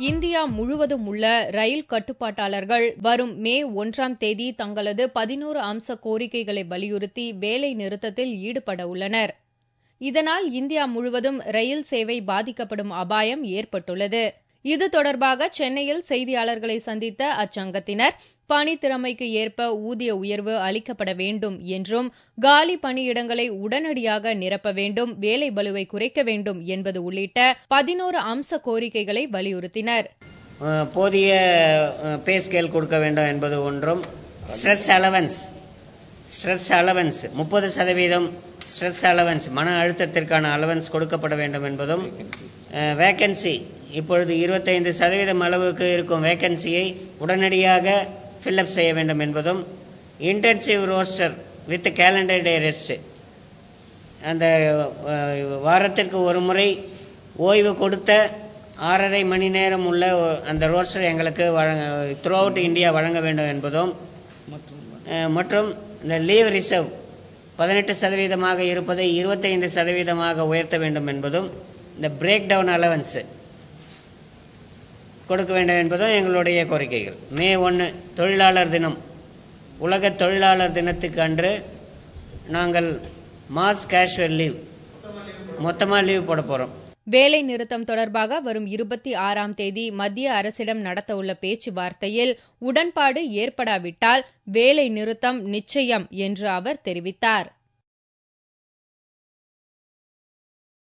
India முழுவதும் உள்ள ரயில் கட்டுப்பாட்டாளர்கள் வரும் மே 1ஆம் தேதி தங்களது 11 அம்ச கோரிக்கைகளை வலியுறுத்தி வேலை நிறுத்தத்தில் ஈடுபட உள்ளனர். இதனால் இந்தியா முழுவதும் ரயில் சேவை பாதிக்கப்படும் அபாயம் ஏற்பட்டுள்ளது. இது தொடர்பாக சென்னையில் செய்தியாளர்களை சந்தித்த அச்சங்கத்தினர் பணித்திறமைக்கு ஏற்ப ஊதிய உயர்வு அளிக்கப்பட வேண்டும் என்றும் காலி பணியிடங்களை உடனடியாக நிரப்ப வேண்டும், வேலை பளுவை குறைக்க வேண்டும் என்பது உள்ளிட்ட 11 அம்ச கோரிக்கைகளை வலியுறுத்தினர். போதிய பே ஸ்கேல் கொடுக்க வேண்டும் என்பது ஒன்றும், ஸ்ட்ரெஸ் அலவன்ஸ் 30% ஸ்ட்ரெஸ் அலவன்ஸ் மன அழுத்தத்திற்கான அலவன்ஸ் கொடுக்கப்பட வேண்டும் என்பதும், வேக்கன்சி இப்பொழுது 25% அளவுக்கு இருக்கும் வேக்கன்சியை உடனடியாக ஃபில்அப் செய்ய வேண்டும் என்பதும், intensive roster with calendar day rest, அந்த வாரத்திற்கு ஒரு முறை ஓய்வு கொடுத்த 6.5 மணி நேரம் உள்ள அந்த ரோஸ்டர் எங்களுக்கு த்ரூ அவுட் இந்தியா வழங்க வேண்டும் என்பதும், மற்றும் இந்த லீவ் ரிசர்வ் 18% இருப்பதை 25% உயர்த்த வேண்டும் என்பதும், இந்த பிரேக் டவுன் அலவன்ஸ் கொடுக்க வேண்டும் என்பதும் எங்களுடைய கோரிக்கைகள். மே 1 தொழிலாளர் தினம், உலக தொழிலாளர் தினத்துக்கு அன்று நாங்கள் மாஸ் கேஷுவல் லீவ், மொத்தமாக லீவ் போட போகிறோம். வேலை நிறுத்தம் தொடர்பாக வரும் 26ஆம் தேதி மத்திய அரசிடம் நடத்தவுள்ள பேச்சுவார்த்தையில் உடன்பாடு ஏற்படாவிட்டால் வேலை நிறுத்தம் நிச்சயம் என்று அவர் தெரிவித்தார்.